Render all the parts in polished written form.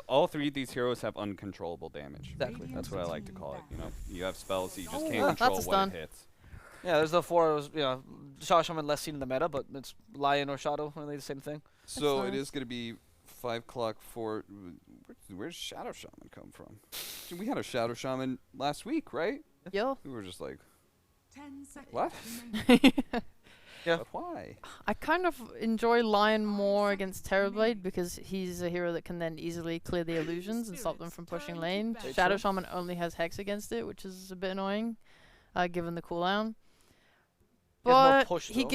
all three of these heroes have uncontrollable damage. Exactly. That's what I like to call it. You know, you have spells that you just Oh, can't that's control a when stun. it hits. Yeah, there's the four. You know, Shadow Shaman less seen in the meta, but it's Lion or Shadow, really the same thing. So it nice. is going to be 5 o'clock for. Where's Shadow Shaman come from? We had a Shadow Shaman last week, right? Yo. We were just like, 10 seconds what? remaining. Yeah. But why? I kind of enjoy Lion more against Terrorblade because he's a hero that can then easily clear the illusions and stop them from pushing lane. Very Shadow true. Shaman only has Hex against it, which is a bit annoying, given the cooldown. He has more But push, he though.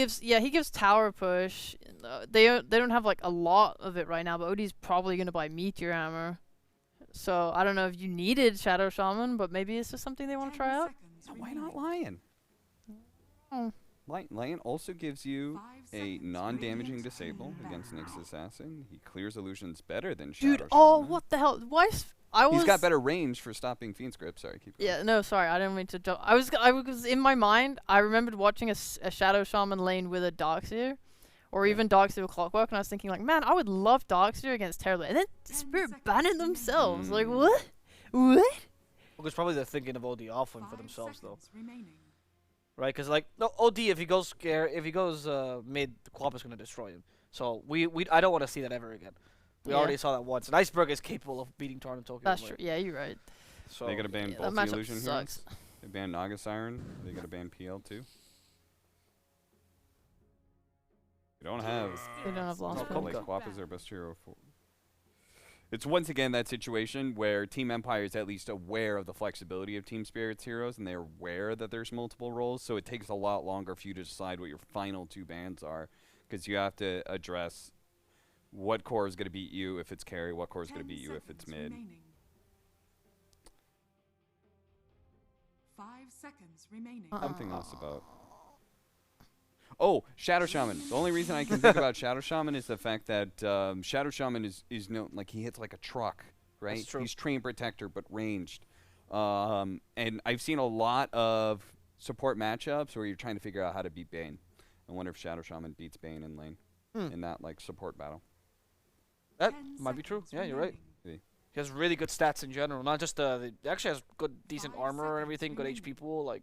gives tower push. They don't have like a lot of it right now, but Odie's probably gonna buy Meteor Hammer. So I don't know if you needed Shadow Shaman, but maybe it's just something they want to try out. Now, why not Lion? Oh. Lion also gives you 5 a seconds non-damaging remaining. disable against Nyx Assassin. He clears illusions better than Shadow Dude, oh, Shaman. what the hell? Why? I was. He's got better range for stopping Fiend's Grip. Sorry, keep going. Yeah, no, sorry, I didn't mean to jump. I was in my mind. I remembered watching a Shadow Shaman lane with a Darkseer, or Yeah. even Darkseer with Clockwork, and I was thinking like, man, I would love Darkseer against Terrorblade. And then Spirit banned themselves. Like Mm. what? What? Because probably they're thinking of OD offering for 5 themselves, though. seconds remaining. Right? Because like no OD, if he goes mid, the Quap is gonna destroy him. So I don't want to see that ever again. We Yeah. already saw that once. And Iceberg is capable of beating Torn and Tokyo. That's in true. lane. Yeah, you're right. So They gotta ban Yeah, both that the matchup illusion sucks. heroes. They ban Naga Siren. They gotta ban PL too. We don't have. They don't have lost No, pill. Coca. Like Quap is their best hero for. It's once again that situation where Team Empire is at least aware of the flexibility of Team Spirit's heroes, and they're aware that there's multiple roles. So it takes a lot longer for you to decide what your final 2 bans are, because you have to address what core is going to beat you if it's carry, what core is going to 10 beat you if it's seconds mid. remaining. 5 seconds remaining. Something else about. Oh, Shadow Shaman. The only reason I can think about Shadow Shaman is the fact that Shadow Shaman is known, like, he hits like a truck, right? That's true. He's Train Protector but ranged. And I've seen a lot of support matchups where you're trying to figure out how to beat Bane. I wonder if Shadow Shaman beats Bane in lane in that like support battle. that 10 might be true. seconds Yeah, you're right. remaining. He has really good stats in general. Not just he actually has good, decent 5 armor and seconds everything. Good remaining. HP pool. Like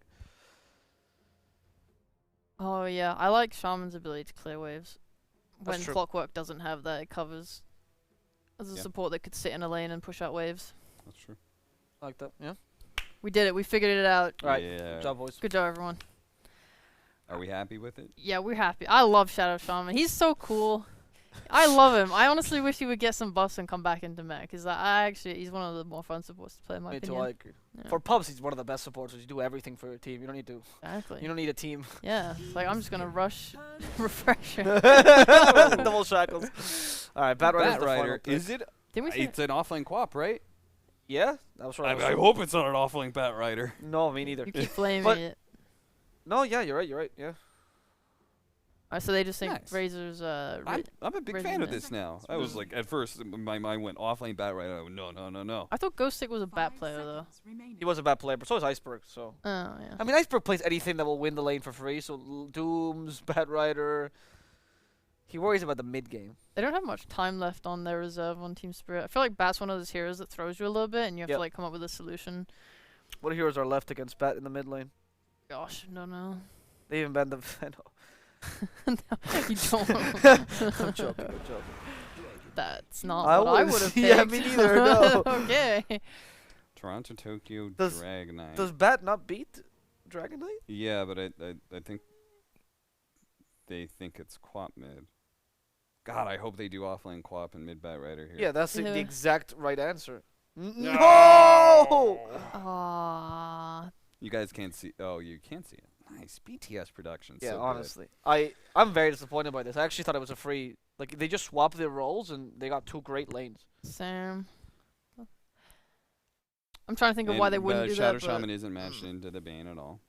Oh yeah, I like Shaman's ability to clear waves. That's When true. Clockwork doesn't have that, it covers as a Yeah. support that could sit in a lane and push out waves. That's true. I like that. Yeah. We did it. We figured it out. All right. Yeah. Good job, boys. Good job, everyone. Are we happy with it? Yeah, we're happy. I love Shadow Shaman. He's so cool. I love him. I honestly wish he would get some buffs and come back into mech, because he's one of the more fun supports to play in my Me too. opinion. I agree. Yeah. For pubs, he's one of the best supporters. You do everything for your team. You don't need to. Exactly. You don't need a team. Yeah, it's like I'm just gonna rush, refresher. Double shackles. All right, Bat Rider's Bat the final Rider. pick. Is it? Didn't we say? It's an offlane Quap, right? Yeah, that was right. I hope it's not an offlane Bat Rider. No, me neither. You keep blaming But- it. No, yeah, you're right. You're right. Yeah. Alright, so they just think Nice. Razor's I'm a big fan of Resident. this now. I was like, at first, my mind went offlane Bat Rider. I went, no. I thought Ghost Stick was a bat 5 player though. seconds remaining. He was a bad player, but so is Iceberg. So Oh yeah. I mean, Iceberg plays anything that will win the lane for free. So Dooms, Bat Rider. He worries about the mid game. They don't have much time left on their reserve on Team Spirit. I feel like Bat's one of those heroes that throws you a little bit, and you have Yep. to like come up with a solution. What heroes are left against Bat in the mid lane? Gosh, no. They even banned the. I know. You don't. I'm joking. I'm joking. That's not I what I would've would have seen- picked. yeah, me neither, no. Okay. Toronto, Tokyo, Does- Dragonite. Does Bat not beat Dragon Knight? Yeah, but I think they think it's Quap mid. God, I hope they do offlane Quap and mid Bat Rider here. Yeah, that's the Yeah. exact right answer. No! Ah. You guys can't see. Oh, you can't see it. Nice BTS production. Yeah, so good. honestly, I'm very disappointed by this. I actually thought it was a free. Like they just swapped their roles and they got 2 great lanes. Sam. I'm trying to think of And, why they wouldn't do Shadow that. Shaman isn't matched into the Bane at all.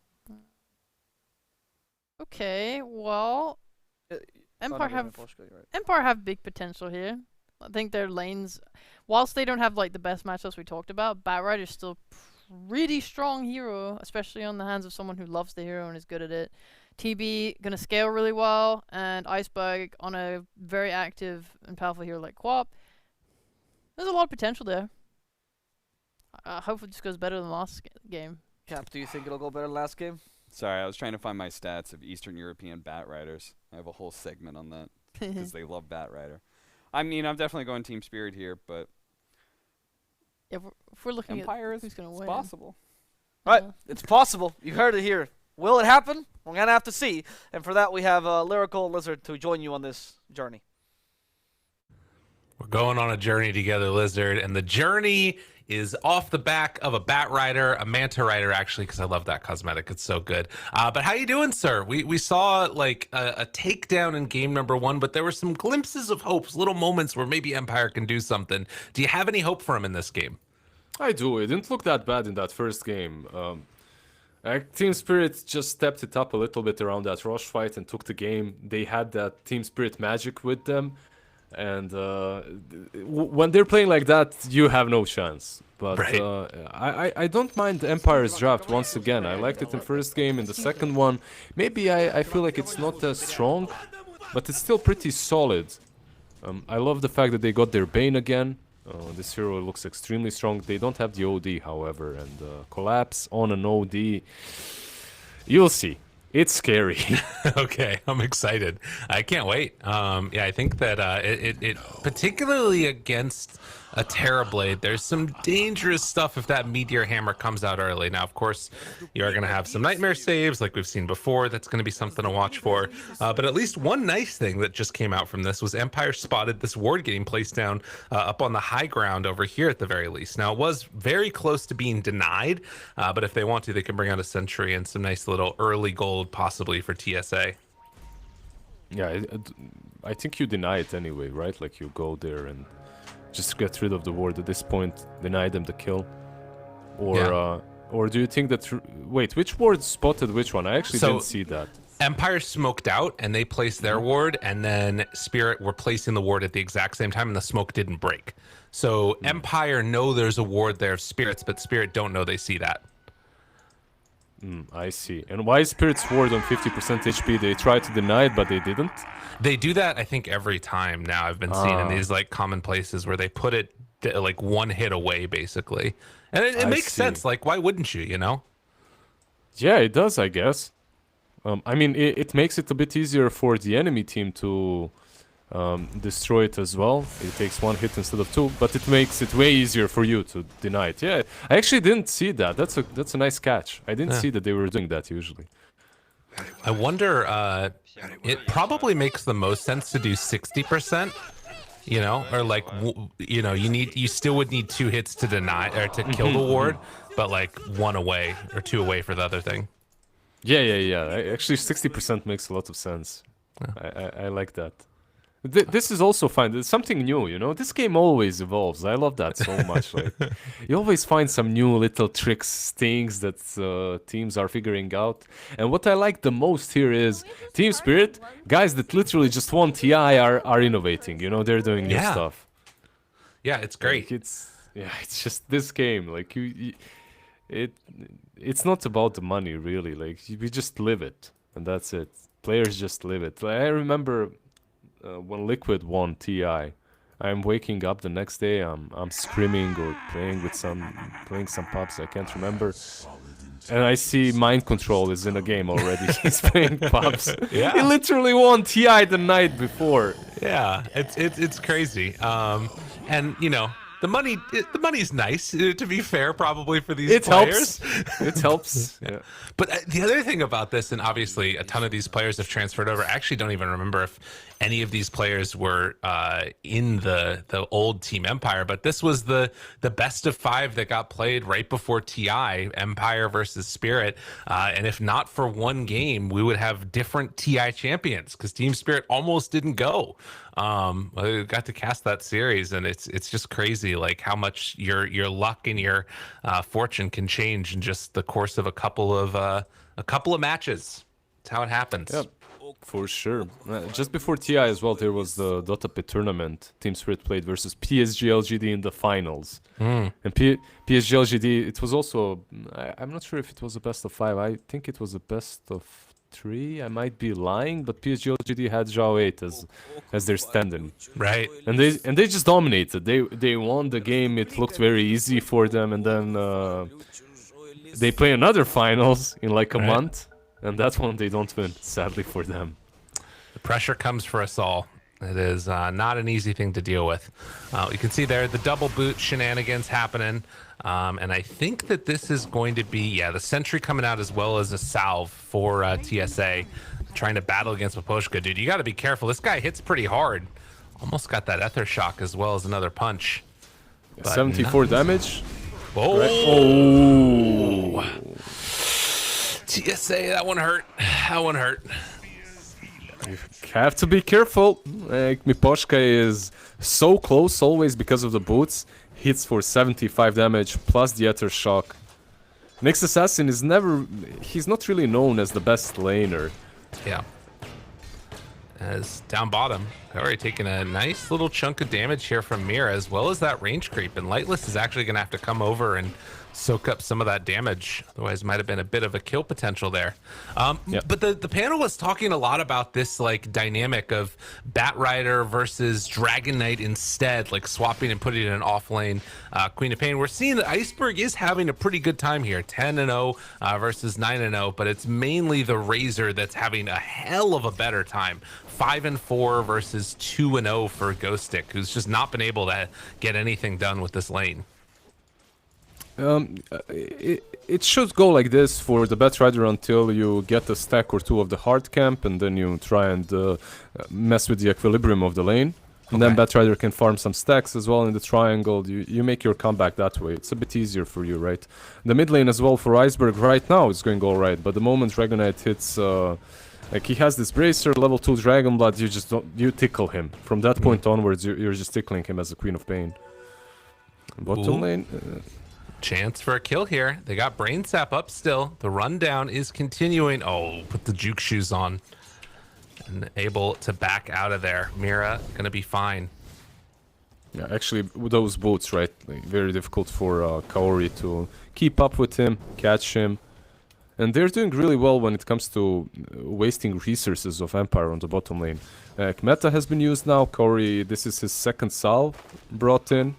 Okay, well, Empire Right. Empire have big potential here. I think their lanes, whilst they don't have like the best matchups we talked about, Bat Rider's still pretty strong hero, especially on the hands of someone who loves the hero and is good at it. TB gonna scale really well, and Iceberg on a very active and powerful hero like Quap. There's a lot of potential there. I hope it just goes better than last game. Cap, do you think it'll go better than last game? Sorry, I was trying to find my stats of Eastern European Bat Riders. I have a whole segment on that because they love Bat Rider. I mean, I'm definitely going TSpirit here, but If we're looking Empire at who's gonna is win, possible. Right, it's possible. You heard it here. Will it happen? We're gonna have to see. And for that, we have Lyrical lizZard to join you on this journey. We're going on a journey together, lizZard, and the journey is off the back of a Bat Rider, a Manta Rider, actually, because I love that cosmetic. It's so good. But how you doing, sir? We saw like a takedown in game number 1, but there were some glimpses of hopes, little moments where maybe Empire can do something. Do you have any hope for him in this game? I do. It didn't look that bad in that first game. TSpirit just stepped it up a little bit around that rush fight and took the game. They had that TSpirit magic with them. And when they're playing like that, you have no chance. But right. I don't mind Empire's draft once again. I liked it in first game. In the second one, maybe I feel like it's not as strong, but it's still pretty solid. I love the fact that they got their Bane again. This hero looks extremely strong. They don't have the OD, however, and collapse on an OD. You'll see. It's scary. Okay, I'm excited. I can't wait. Yeah, I think that it particularly against a Terrorblade, there's some dangerous stuff if that Meteor Hammer comes out early. Now, of course, you are going to have some Nightmare saves like we've seen before. That's going to be something to watch for. But at least one nice thing that just came out from this was Empire spotted this ward getting placed down up on the high ground over here at the very least. Now, it was very close to being denied, but if they want to, they can bring out a Sentry and some nice little early gold possibly for TSA. Yeah, I think you deny it anyway, right? Like you go there and just get rid of the ward at this point, deny them the kill, or do you think that? Wait, which ward spotted which one? I actually didn't see that. Empire smoked out and they placed their ward, and then Spirit were placing the ward at the exact same time, and the smoke didn't break. So Empire know there's a ward there of Spirits, but Spirit don't know they see that. I see. And why is Spirit's ward on 50% HP? They tried to deny it, but they didn't? They do that, I think, every time now. I've been seeing in these like common places where they put it like one hit away, basically. And it makes sense. Like, why wouldn't you, you know? Yeah, it does, I guess. I mean, it makes it a bit easier for the enemy team to destroy it as well. It takes one hit instead of two, but it makes it way easier for you to deny it. Yeah, I actually didn't see that. That's a nice catch. I didn't see that they were doing that usually. I wonder, it probably makes the most sense to do 60%, you know, or like, you know, you still would need 2 hits to deny or to kill the ward, but like 1 away or 2 away for the other thing. Yeah. Actually, 60% makes a lot of sense. Yeah. I like that. This is also fine. It's something new, you know. This game always evolves. I love that so much. Like, you always find some new little tricks, things that teams are figuring out. And what I like the most here is TSpirit, guys that literally just want TI are innovating. You know, they're doing new stuff. Yeah, it's great. Like it's just this game. Like it's not about the money really. Like we just live it, and that's it. Players just live it. I remember. When Liquid won TI, I'm waking up the next day. I'm screaming or playing some pubs. I can't remember, and I see Mind Control is in a game already. He's playing pubs. Yeah, he literally won TI the night before. Yeah, it's crazy. And you know. The money's nice, to be fair, probably for these players. It helps. Yeah. But the other thing about this, and obviously a ton of these players have transferred over. I actually don't even remember if any of these players were in the old Team Empire, but this was the best of 5 that got played right before TI, Empire versus Spirit. And if not for one game, we would have different TI champions because TSpirit almost didn't go. We got to cast that series, and it's just crazy, like how much your luck and your fortune can change in just the course of a couple of matches. That's how it happens. Yep, for sure. Just before TI as well, there was the Dota Pit tournament. TSpirit played versus PSG LGD in the finals. And PSG LGD, it was also, I'm not sure if it was a best of 5. I think it was a best of 3. I might be lying, but PSG LGD had Zhao 8 as their stand-in. Right. And they just dominated. They won the game. It looked very easy for them, and then they play another finals in like a month, and that one they don't win, sadly for them. The pressure comes for us all. It is not an easy thing to deal with. You can see there the double boot shenanigans happening. And I think that this is going to be, the sentry coming out as well as a salve for TSA. Trying to battle against Maposhka. Dude, you got to be careful. This guy hits pretty hard. Almost got that ether shock as well as another punch. But 74 damage. Oh! Right. Oh! TSA, that one hurt. That one hurt. You have to be careful. Like, Miposhka is so close always because of the boots. Hits for 75 damage plus the ether shock. Nyx Assassin is he's not really known as the best laner. Yeah. As down bottom, already taking a nice little chunk of damage here from Mira, as well as that range creep. And Lightless is actually going to have to come over and soak up some of that damage. Otherwise, might have been a bit of a kill potential there. But the panel was talking a lot about this like dynamic of Batrider versus Dragon Knight instead, like swapping and putting in an off lane Queen of Pain. We're seeing that Iceberg is having a pretty good time here, 10-0 versus 9-0, but it's mainly the Razor that's having a hell of a better time. 5-4 versus 2-0 for Ghostic, who's just not been able to get anything done with this lane. It should go like this for the Batrider until you get a stack or two of the hard camp, and then you try and mess with the equilibrium of the lane. And then Batrider can farm some stacks as well in the triangle. You make your comeback that way. It's a bit easier for you, right? The mid lane as well for Iceberg right now is going all right, but the moment Dragon Knight hits... like he has this bracer, level 2 Dragon Blood, you tickle him. From that point onwards, you're just tickling him as a Queen of Pain. Bottom lane... Chance for a kill here. They got Brain Sap up still. The rundown is continuing. Oh, put the juke shoes on. And able to back out of there. Mira gonna be fine. Yeah, actually, with those boots, right? Like, very difficult for Kaori to keep up with him, catch him. And they're doing really well when it comes to wasting resources of Empire on the bottom lane. Meta has been used now. Kaori, this is his second salve brought in.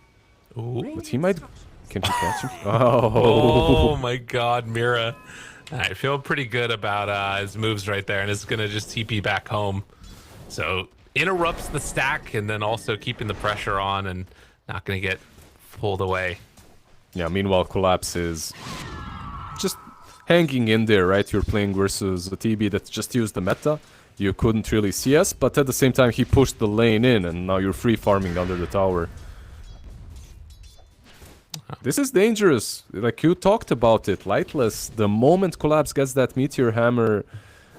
Ooh. But he might... Can he catch him? Oh my god, Mira. I feel pretty good about his moves right there, and it's going to just TP back home. So, interrupts the stack, and then also keeping the pressure on and not going to get pulled away. Yeah, meanwhile, Collapse is just hanging in there, right? You're playing versus a TB that just used the meta. You couldn't really CS, but at the same time, he pushed the lane in, and now you're free farming under the tower. This is dangerous. Like you talked about it, Lightless. The moment Collapse gets that Meteor Hammer,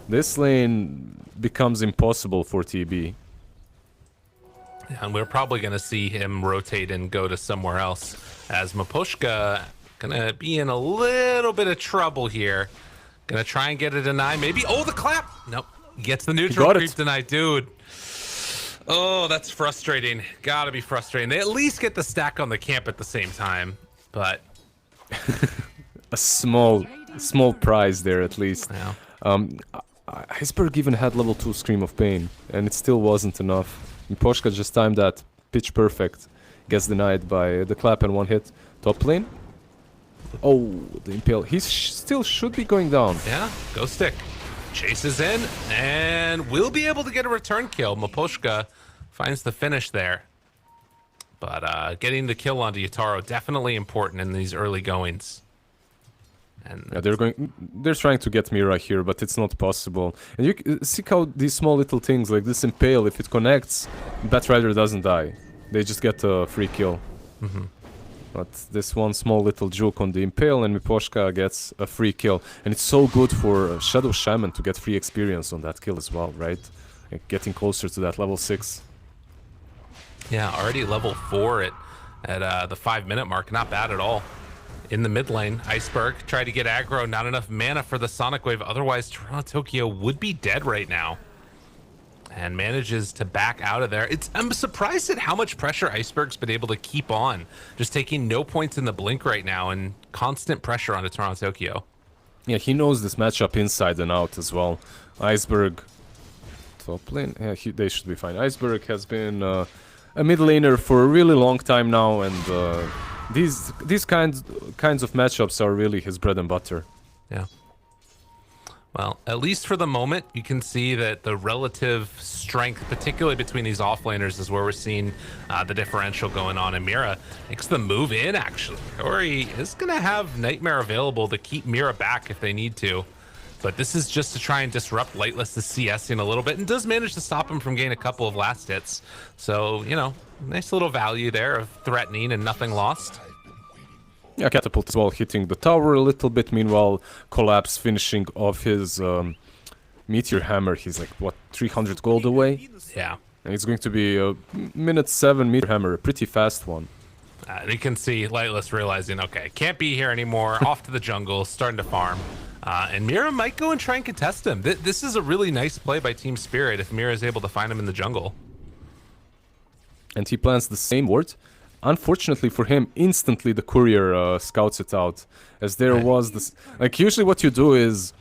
this lane becomes impossible for TB. And we're probably going to see him rotate and go to somewhere else, as Maposhka gonna be in a little bit of trouble here. Gonna try and get a deny, maybe. Oh, the clap! Nope. Gets the neutral creep deny, dude. Oh, that's frustrating. Gotta be frustrating. They at least get the stack on the camp at the same time, but... a small prize there, at least. Yeah. Iceberg even had level 2 Scream of Pain, and it still wasn't enough. Miposhka just timed that pitch perfect. Gets denied by the clap and one hit. Top lane. Oh, the Impale. He still should be going down. Yeah, Ghostic chases in and will be able to get a return kill. Maposhka finds the finish there. But getting the kill onto Yataro, definitely important in these early goings. And yeah, they're trying to get Mira here, but it's not possible. And you see how these small little things like this Impale, if it connects, Batrider doesn't die. They just get a free kill. Mm-hmm. But this one small little juke on the Impale, and Miposhka gets a free kill. And it's so good for Shadow Shaman to get free experience on that kill as well, right? Like getting closer to that level 6. Yeah, already level 4 at the 5-minute mark. Not bad at all. In the mid lane, Iceberg tried to get aggro. Not enough mana for the Sonic Wave. Otherwise, Toronto Tokyo would be dead right now. And manages to back out of there. I'm surprised at how much pressure Iceberg's been able to keep on. Just taking no points in the blink right now and constant pressure onto Toronto Tokyo. Yeah, he knows this matchup inside and out as well. Iceberg, top lane. Yeah, they should be fine. Iceberg has been a mid laner for a really long time now, and these kinds of matchups are really his bread and butter. Yeah. Well, at least for the moment, you can see that the relative strength, particularly between these offlaners, is where we're seeing the differential going on. And Mira makes the move in, actually. Ori is going to have Nightmare available to keep Mira back if they need to. But this is just to try and disrupt Lightless's CSing a little bit, and does manage to stop him from getting a couple of last hits. So, you know, nice little value there of threatening and nothing lost. Yeah, Catapult as well hitting the tower a little bit. Meanwhile, Collapse finishing off his Meteor Hammer. He's like, what, 300 gold away? Yeah. And it's going to be a minute 7 Meteor Hammer, a pretty fast one. You can see Lightless realizing, okay, can't be here anymore, off to the jungle, starting to farm. And Mira might go and try and contest him. This is a really nice play by TeamSpirit if Mira is able to find him in the jungle. And he plans the same ward. Unfortunately for him, instantly the courier scouts it out, as there was this. Like, usually what you do is,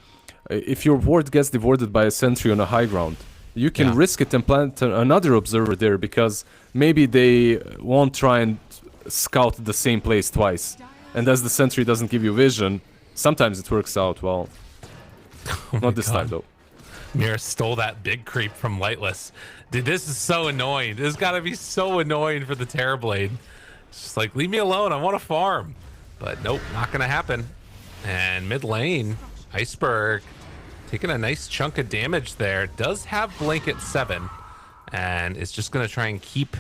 if your ward gets devoured by a sentry on a high ground, you can risk it and plant another observer there, because maybe they won't try and scout the same place twice. And as the sentry doesn't give you vision, sometimes it works out well. Not this time though. Mira stole that big creep from Lightless. Dude, this is so annoying. This has got to be so annoying for the Terrorblade. It's just like, leave me alone. I want to farm. But nope, not going to happen. And mid lane, Iceberg taking a nice chunk of damage there. Does have Blanket 7. And is just going to try and keep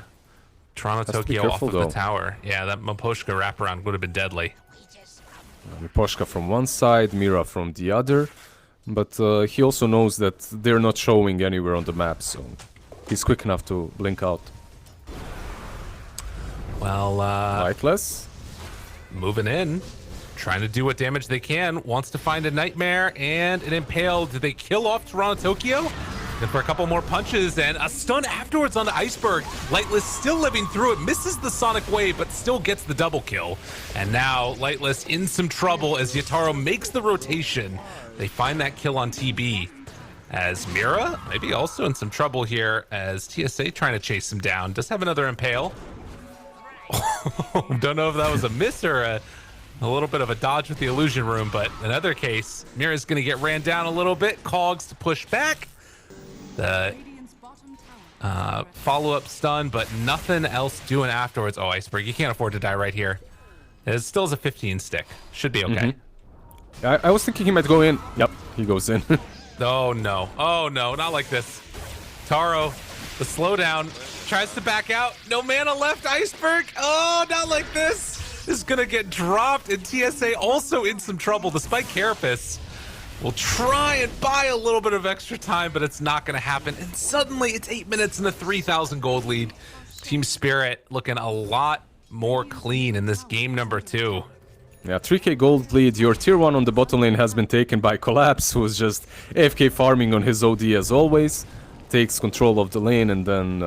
Toronto Tokyo off of the tower. Yeah, that Miposhka wraparound would have been deadly. Miposhka from one side, Mira from the other. But he also knows that they're not showing anywhere on the map, so he's quick enough to blink out. Well, Lightless moving in, trying to do what damage they can, wants to find a Nightmare and an Impale. Did they kill off Toronto Tokyo? Then for a couple more punches and a stun afterwards on the Iceberg. Lightless still living through it, misses the Sonic Wave, but still gets the double kill. And now Lightless in some trouble as Yataro makes the rotation. They find that kill on TB. As Mira, maybe also in some trouble here, as TSA trying to chase him down. Does have another Impale. Don't know if that was a miss or a little bit of a dodge with the illusion room, but in either case, Mira's going to get ran down a little bit. Cogs to push back. The follow-up stun, but nothing else doing afterwards. Oh, Iceberg, you can't afford to die right here. It still is a 15 stick. Should be okay. I was thinking he might go in. Yep, he goes in. Oh no, not like this. Taro, the slowdown, tries to back out. No mana left, Iceberg. Oh, not like this. This is gonna get dropped, and TSA also in some trouble. Despite Carapace will try and buy a little bit of extra time, but it's not gonna happen. And suddenly it's 8 minutes and a 3,000 gold lead. TeamSpirit looking a lot more clean in this game number 2. Yeah, 3k gold lead. Your tier 1 on the bottom lane has been taken by Collapse, who is just AFK farming on his OD as always. Takes control of the lane and then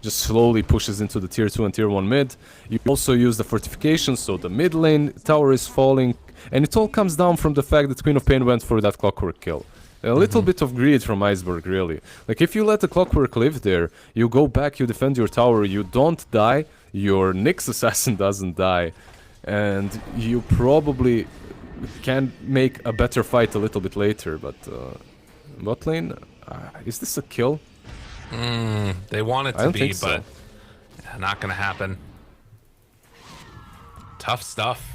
just slowly pushes into the tier 2 and tier 1 mid. You also use the fortifications, so the mid lane tower is falling. And it all comes down from the fact that Queen of Pain went for that clockwork kill. A little bit of greed from Iceberg, really. Like, if you let the clockwork live there, you go back, you defend your tower, you don't die, your Nyx assassin doesn't die. And you probably can make a better fight a little bit later, but bot lane, is this a kill? They want it to be, so. But not gonna happen. Tough stuff.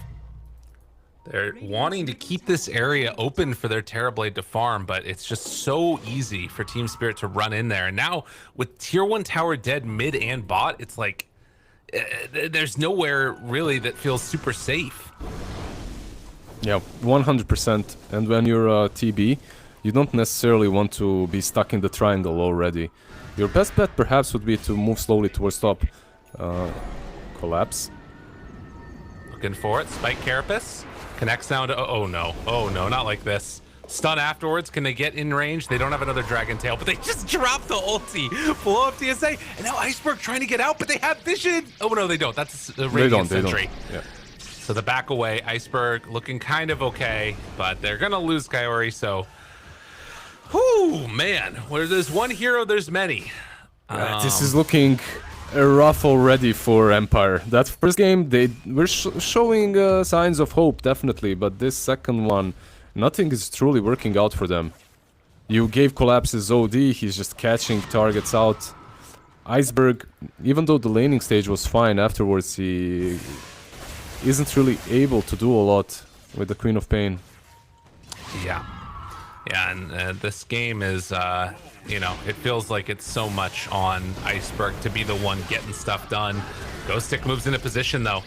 They're wanting to keep this area open for their Terrorblade to farm, but it's just so easy for TeamSpirit to run in there. And now with tier 1 tower dead mid and bot, it's like there's nowhere really that feels super safe. Yeah, 100%. And when you're TB, you don't necessarily want to be stuck in the triangle already. Your best bet perhaps would be to move slowly towards top. Collapse. Looking for it. Spike Carapace. Connects down to... Oh no, not like this. Stun afterwards. Can they get in range? They don't have another Dragon Tail, but they just dropped the ulti. Blow up TSA. And now Iceberg trying to get out, but they have vision. Oh no, they don't. That's a Radiant Sentry. Yeah. So the back away, Iceberg looking kind of okay, but they're gonna lose Kaori. So, whoo, man, where there's one hero, there's many. This is looking rough already for Empire. That first game, they were showing signs of hope, definitely, but this second one, nothing is truly working out for them. You gave Collapse's OD, he's just catching targets out. Iceberg, even though the laning stage was fine afterwards, he isn't really able to do a lot with the Queen of Pain. Yeah, and this game is, you know, it feels like it's so much on Iceberg to be the one getting stuff done. Ghost Stick moves into position though,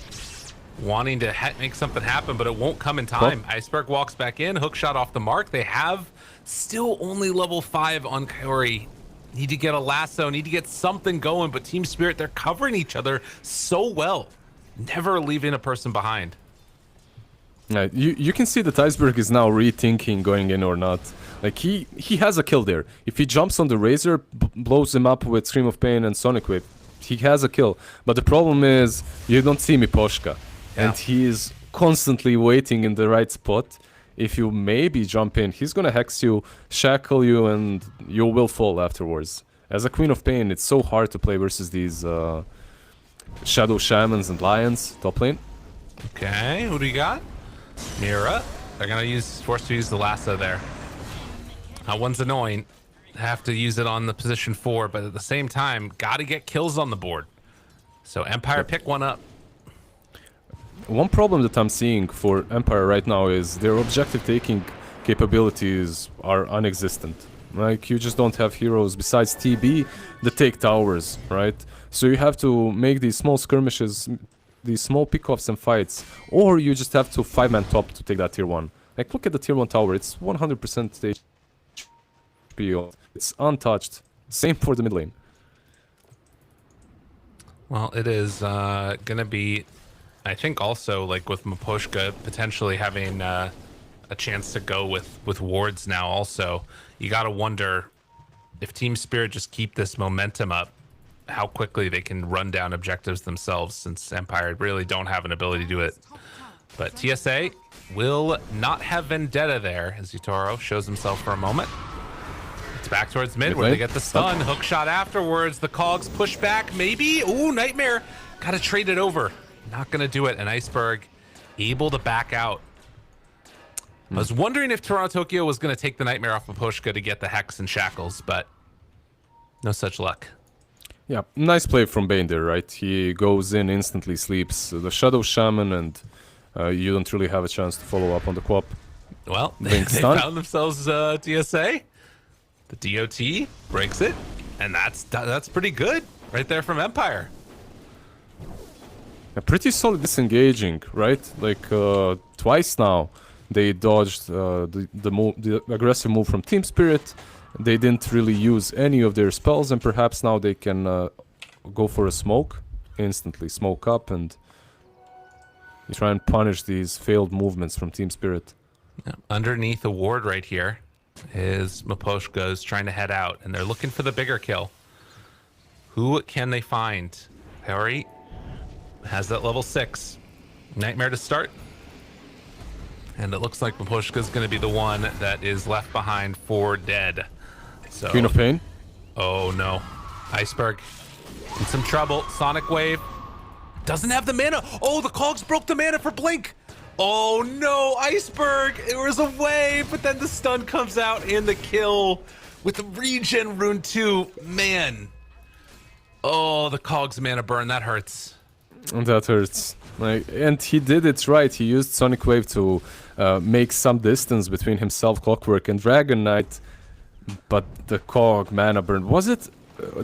wanting to make something happen, but it won't come in time. Iceberg walks back in, hook shot off the mark. They have still only level 5 on Kaori. Need to get a lasso, need to get something going, but TeamSpirit, they're covering each other so well, never leaving a person behind. You can see that Iceberg is now rethinking going in or not. Like, he has a kill there. If he jumps on the Razor, blows him up with Scream of Pain and Sonic Whip, he has a kill. But the problem is, you don't see Miposhka. And he is constantly waiting in the right spot. If you maybe jump in, he's gonna hex you, shackle you, and you will fall afterwards. As a Queen of Pain, it's so hard to play versus these Shadow Shamans and Lions top lane. Okay, who do you got? Mira. They're gonna force to use the lasso there. One's annoying. Have to use it on the position 4, but at the same time, gotta get kills on the board. So Empire pick one up. One problem that I'm seeing for Empire right now is their objective taking capabilities are non-existent. Like, you just don't have heroes besides TB that take towers, right? So you have to make these small skirmishes, these small pickoffs and fights, or you just have to 5-man top to take that tier 1. Like, look at the tier 1 tower, it's 100% HP, it's untouched. Same for the mid lane. Well, it is gonna be, I think also, like with Miposhka potentially having a chance to go with wards now also, you gotta wonder if TeamSpirit just keep this momentum up, how quickly they can run down objectives themselves, since Empire really don't have an ability to do it. But TSA will not have Vendetta there, as Yutaro shows himself for a moment. It's back towards mid where they get the stun. Hook shot afterwards. The cogs push back, maybe. Ooh, Nightmare. Gotta trade it over. Not gonna do it. And Iceberg able to back out. I was wondering if Toronto Tokyo was gonna take the Nightmare off of Miposhka to get the Hex and Shackles, but no such luck. Yeah, nice play from Bane there, right? He goes in, instantly sleeps the Shadow Shaman, and you don't really have a chance to follow up on the co-op. Well, they found themselves DSA. The DOT breaks it, and that's pretty good right there from Empire. A pretty solid disengaging, right? Like, twice now they dodged the aggressive move from TeamSpirit. They didn't really use any of their spells, and perhaps now they can go for a smoke, instantly smoke up, and try and punish these failed movements from TeamSpirit. Yeah. Underneath the ward right here is Miposhka's trying to head out, and they're looking for the bigger kill. Who can they find? Kaori has that level 6. Nightmare to start. And it looks like Miposhka's going to be the one that is left behind for dead. So, Queen of Pain? Oh no. Iceberg in some trouble. Sonic Wave. Doesn't have the mana. Oh, the cogs broke the mana for Blink. Oh no, Iceberg. It was a wave, but then the stun comes out and the kill with the regen rune too. Man. Oh, the cogs mana burn. That hurts. That hurts. Like, and he did it right. He used Sonic Wave to make some distance between himself, Clockwork, and Dragon Knight. But the cog mana burn. Was it?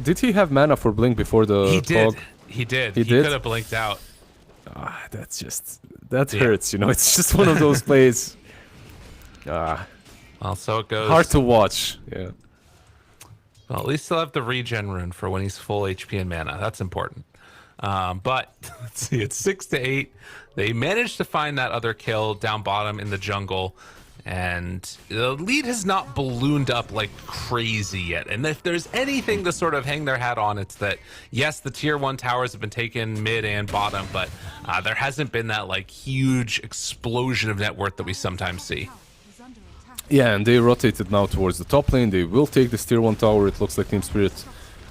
Did he have mana for Blink before the cog? He did. He could have blinked out. That's just... That hurts, you know? It's just one of those plays. Well, so it goes. Hard to watch. Yeah. Well, at least he'll have the regen rune for when he's full HP and mana. That's important. But let's see, it's 6-8. They managed to find that other kill down bottom in the jungle, and the lead has not ballooned up like crazy yet. And if there's anything to sort of hang their hat on, it's that, yes, the tier 1 towers have been taken mid and bottom, but there hasn't been that like huge explosion of net worth that we sometimes see. Yeah, and they rotated now towards the top lane. They will take this tier 1 tower. It looks like TeamSpirit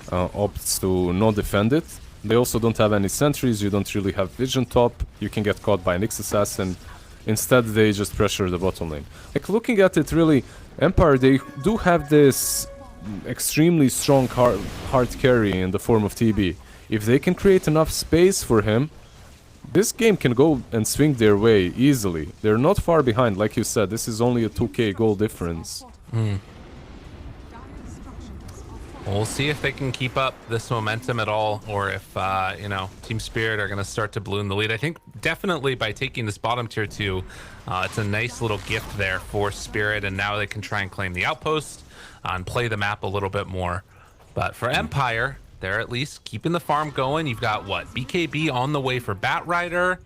opts to not defend it. They also don't have any sentries. You don't really have vision top. You can get caught by an Nyx assassin. Instead, they just pressure the bottom lane. Like, looking at it, really, Empire, they do have this extremely strong hard carry in the form of TB. If they can create enough space for him, this game can go and swing their way easily. They're not far behind, like you said. This is only a 2k goal difference. We'll see if they can keep up this momentum at all, or if, you know, TeamSpirit are going to start to balloon the lead. I think definitely by taking this bottom tier 2, it's a nice little gift there for Spirit, and now they can try and claim the outpost and play the map a little bit more. But for Empire, they're at least keeping the farm going. You've got, what, BKB on the way for Batrider.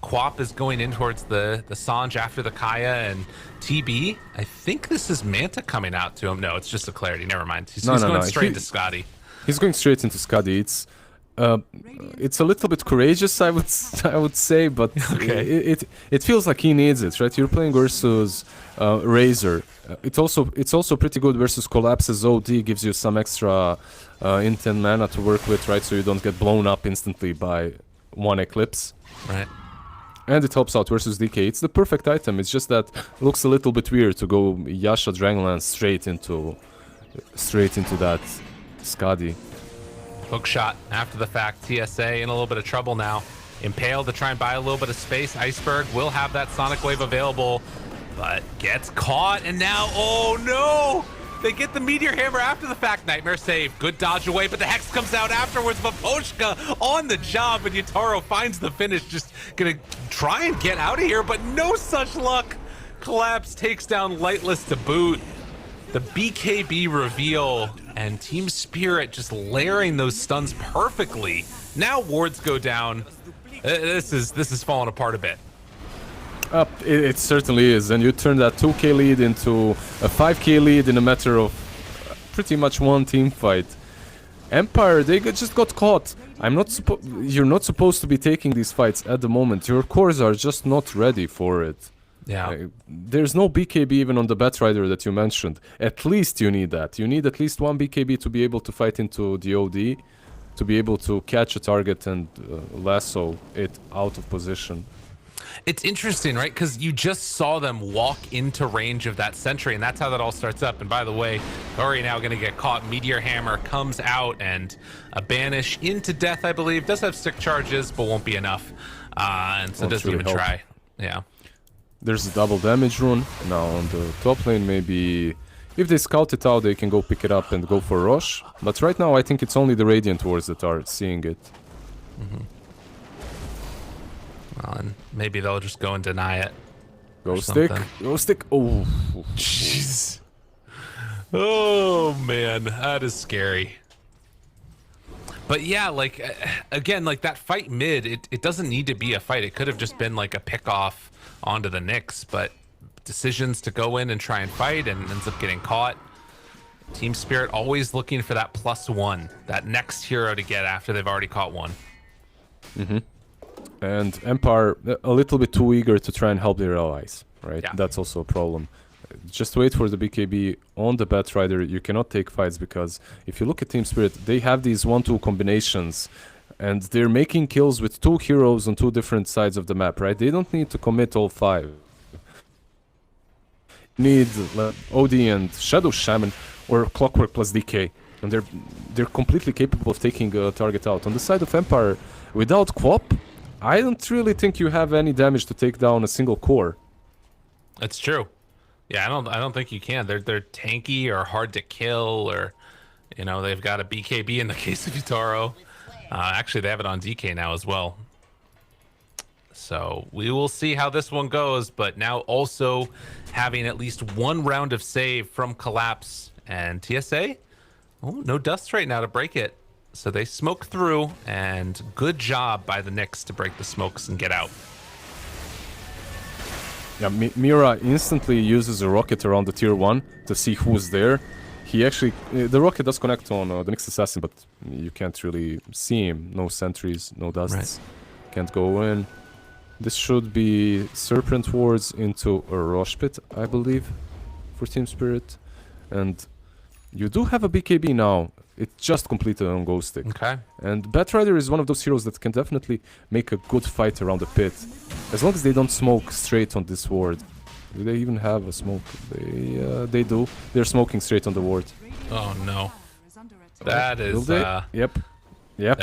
Quap is going in towards the Sanj after the Kaya, and TB, I think this is Manta coming out to him. No, it's just a Clarity. Never mind. He's going straight into Scotty. He's going straight into Scotty. It's a little bit courageous, I would say, but okay. it feels like he needs it, right? You're playing versus Razor. It's also pretty good versus Collapse's OD. Gives you some extra intent mana to work with, right? So you don't get blown up instantly by one Eclipse. Right. And it helps out versus DK. It's the perfect item. It's just that it looks a little bit weird to go Yasha Dragonlance straight into that Skadi. Hook shot after the fact. TSA in a little bit of trouble now. Impale to try and buy a little bit of space. Iceberg will have that Sonic Wave available, but gets caught, and now, oh no! They get the Meteor Hammer after the fact. Nightmare save. Good dodge away, but the Hex comes out afterwards. Vaposhka on the job, and Yutaro finds the finish. Just gonna try and get out of here, but no such luck. Collapse takes down Lightless to boot. The BKB reveal, and TeamSpirit just layering those stuns perfectly. Now wards go down. This is falling apart a bit. It certainly is, and you turn that 2k lead into a 5k lead in a matter of pretty much one team fight. Empire, they just got caught. You're not supposed to be taking these fights at the moment. Your cores are just not ready for it. Yeah. There's no BKB even on the Batrider that you mentioned. At least you need that. You need at least one BKB to be able to fight into the OD, to be able to catch a target and lasso it out of position. It's interesting, right? Because you just saw them walk into range of that sentry, and that's how that all starts up. And by the way, Ori now going to get caught. Meteor Hammer comes out, and a banish into death, I believe. Does have stick charges, but won't be enough. And so doesn't even try. Yeah. There's a double damage rune. Now on the top lane, maybe if they scout it out, they can go pick it up and go for Rosh. But right now, I think it's only the Radiant Wards that are seeing it. Mm-hmm. Well, and maybe they'll just go and deny it. Go stick. Go stick. Oh. Jeez. Oh, man. That is scary. But yeah, like, again, like that fight mid, it doesn't need to be a fight. It could have just been like a pick off onto the Nyx, but decisions to go in and try and fight and ends up getting caught. TeamSpirit always looking for that +1, that next hero to get after they've already caught one. Mm-hmm. And Empire a little bit too eager to try and help their allies, right? Yeah. That's also a problem. Just wait for the BKB on the Batrider. You cannot take fights because if you look at TeamSpirit, they have these 1-2 combinations and they're making kills with 2 heroes on 2 different sides of the map, right? They don't need to commit all 5. Need OD and Shadow Shaman or Clockwork plus DK, and they're completely capable of taking a target out. On the side of Empire, without Quap, I don't really think you have any damage to take down a single core. That's true. Yeah, I don't think you can. They're tanky or hard to kill, or you know, they've got a BKB in the case of Yutaro. Actually, they have it on DK now as well. So we will see how this one goes, but now also having at least 1 round of save from Collapse and TSA. Oh, no dust right now to break it. So they smoke through, and good job by the Nyx to break the smokes and get out. Yeah, Mira instantly uses a rocket around the tier 1 to see who's there. He actually... the rocket does connect on the next assassin, but you can't really see him. No sentries, no dusts. Right. Can't go in. This should be Serpent Wards into a Rosh Pit, I believe, for TeamSpirit. And you do have a BKB now. It just completed on Ghost Stick. Okay. And Batrider is one of those heroes that can definitely make a good fight around the pit. As long as they don't smoke straight on this ward. Do they even have a smoke? They do. They're smoking straight on the ward. Oh no. Is under attack. That Will is they? Yep. yeah.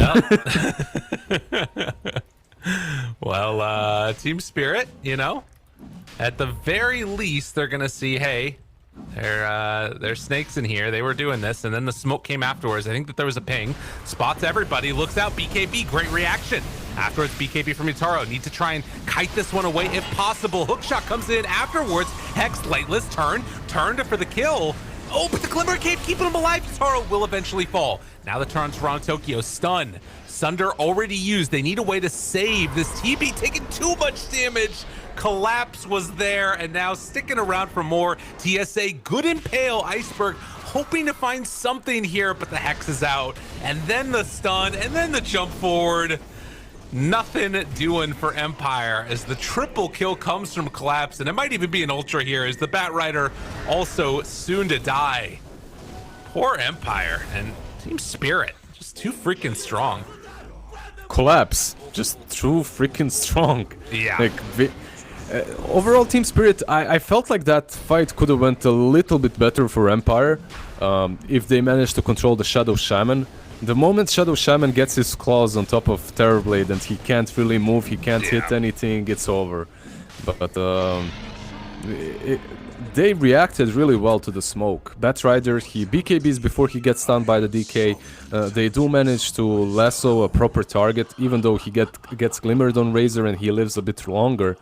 Well, TeamSpirit, you know, at the very least they're gonna see, hey, there's snakes in here. They were doing this, and then the smoke came afterwards. I think that there was a ping. Spots everybody, looks out, BKB, great reaction. Afterwards, BKB from Utaro. Need to try and kite this one away if possible. Hookshot comes in afterwards. Hex, lightless, turned for the kill. Oh, but the Glimmer Cape keeping him alive. Utaro will eventually fall. Now the turn on Toronto Tokyo. Stun. Sunder already used. They need a way to save this TB taking too much damage. Collapse was there, and now sticking around for more. TSA, good impale. Iceberg hoping to find something here, but the Hex is out. And then the stun, and then the jump forward. Nothing doing for Empire as the triple kill comes from Collapse, and it might even be an ultra here as the Batrider also soon to die. Poor Empire, and TeamSpirit just too freaking strong. Collapse. Just too freaking strong. Yeah. Like, overall, TeamSpirit, I felt like that fight could have went a little bit better for Empire if they managed to control the Shadow Shaman. The moment Shadow Shaman gets his claws on top of Terrorblade and he can't really move, he can't hit anything, it's over. But they reacted really well to the smoke. Batrider, he BKBs before he gets stunned by the DK. They do manage to lasso a proper target, even though he gets glimmered on Razor and he lives a bit longer.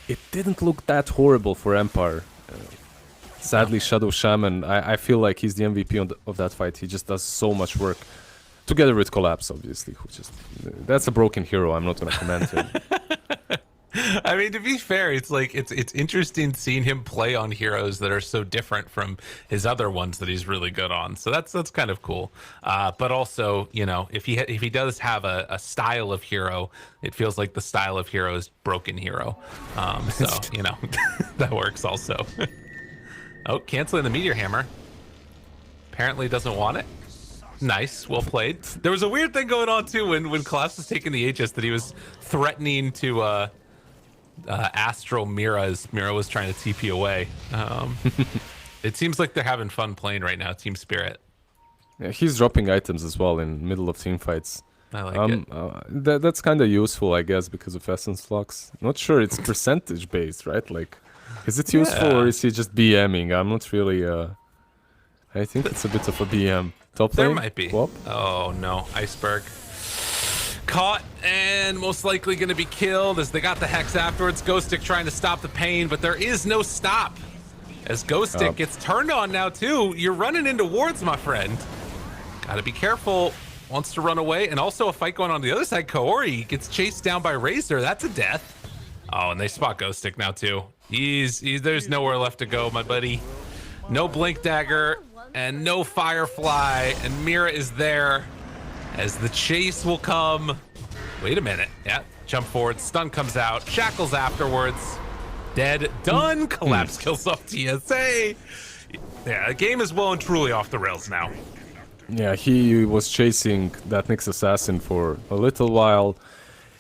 It didn't look that horrible for Empire. Sadly, Shadow Shaman, I feel like he's the MVP of that fight. He just does so much work. Together with Collapse, obviously. That's a broken hero, I'm not going to comment him. I mean, to be fair, it's like it's interesting seeing him play on heroes that are so different from his other ones that he's really good on. So that's kind of cool. But also, you know, if he does have a style of hero, it feels like the style of hero is broken hero. So you know, that works also. Oh, canceling the Meteor Hammer. Apparently doesn't want it. Nice, well played. There was a weird thing going on too when Collapse was taking the Aegis that he was threatening to Astral Mira as Mira was trying to TP away. It seems like they're having fun playing right now, TeamSpirit. Yeah, he's dropping items as well in middle of team fights. I like it. That's kind of useful, I guess, because of Essence Flux. Not sure it's percentage based, right? Like, is it useful or is he just BMing? I'm not really. I think it's a bit of a BM. Top lane? There might be. Whoop. Oh no, Iceberg. Caught and most likely going to be killed as they got the Hex afterwards. Ghost Stick trying to stop the pain, but there is no stop. As Ghost Stick gets turned on now too. You're running into wards, my friend. Gotta be careful. Wants to run away. And also a fight going on the other side. Kaori gets chased down by Razor. That's a death. Oh, and they spot Ghost Stick now too. There's nowhere left to go, my buddy. No Blink Dagger and no Firefly. And Mira is there as the chase will come. Wait a minute. Yeah, jump forward. Stun comes out. Shackles afterwards. Dead. Done. Collapse kills off TSA. Yeah, the game is well and truly off the rails now. Yeah, he was chasing that Nyx assassin for a little while.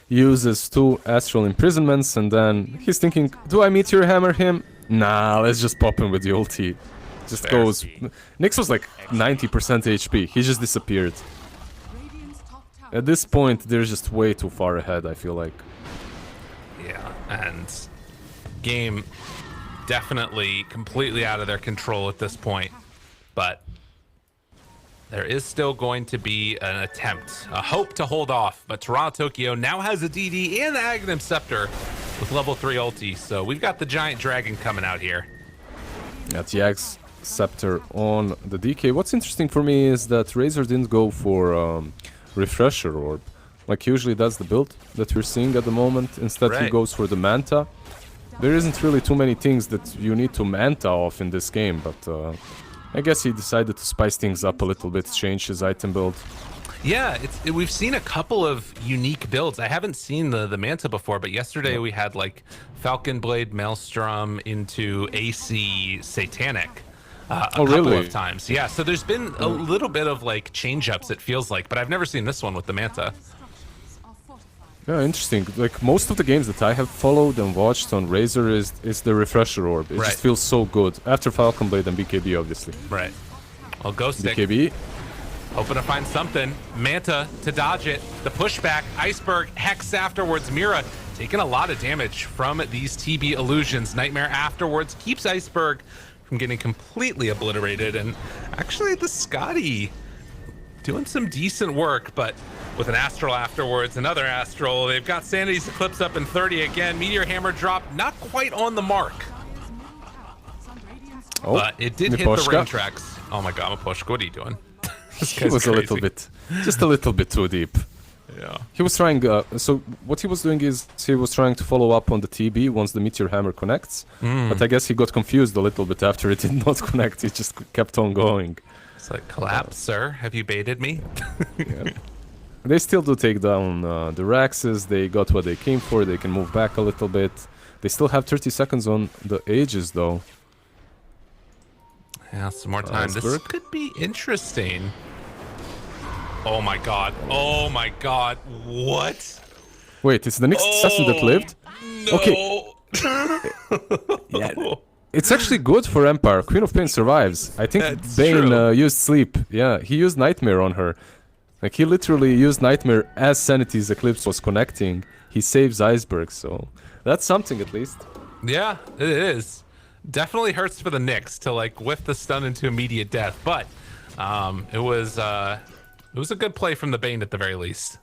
Uses 2 astral imprisonments, and then he's thinking, do I Meteor Hammer him? Nah, let's just pop him with the ulti. Just Fair. goes. Nyx was like 90% HP. He just disappeared. Radiant's top tower At this point, they're just way too far ahead, I feel like. Yeah, and game definitely completely out of their control at this point. But there is still going to be an attempt, a hope to hold off. But Toronto Tokyo now has a DD and the Aghanim Scepter with level 3 ulti. So we've got the Giant Dragon coming out here. Yeah, the Axe Scepter on the DK. What's interesting for me is that Razor didn't go for Refresher Orb. Like usually that's the build that we're seeing at the moment. Instead he Right. goes for the Manta. there isn't really too many things that you need to manta off in this game, but I guess he decided to spice things up a little bit, change his item build. Yeah, we've seen a couple of unique builds. I haven't seen the Manta before, but yesterday we had like Falcon Blade Maelstrom into AC Satanic a couple of times. Yeah, so there's been a little bit of like change-ups, it feels like, but I've never seen this one with the Manta. Yeah, interesting. Like most of the games that I have followed and watched on Razor is the Refresher Orb. It just feels so good. After Falcon Blade and BKB, obviously. Right. Well, Ghost Stick. BKB. Hoping to find something. Manta to dodge it. The pushback. Iceberg. Hex afterwards. Mira taking a lot of damage from these TB illusions. Nightmare afterwards keeps Iceberg from getting completely obliterated. And actually, the Scotty doing some decent work, but with an Astral afterwards, another Astral. They've got Sanity's Eclipse up in 30 again. Meteor Hammer drop not quite on the mark. Oh, but it did hit the rain tracks. Oh my god, Miposhka, what are you doing? He was crazy. Just a little bit too deep. Yeah. He was trying, so what he was doing is he was trying to follow up on the TB once the Meteor Hammer connects. But I guess he got confused a little bit after it did not connect. He just kept on going. It's like, collapse, sir. Have you baited me? Yeah. They still do take down the Raxes. They got what they came for. They can move back a little bit. They still have 30 seconds on the Aegis, though. Yeah, some more time. This could be interesting. Oh my god. Oh my god. What? Wait, it's the next assassin that lived? No. Okay. Yeah. It's actually good for Empire. Queen of Pain survives. I think That's Bane true. used Sleep. Yeah, he used Nightmare on her. Like, he literally used Nightmare as Sanity's Eclipse was connecting. He saves Iceberg, so that's something at least. Yeah, it is. Definitely hurts for the Knicks to like whiff the stun into immediate death, but it was a good play from the Bane at the very least.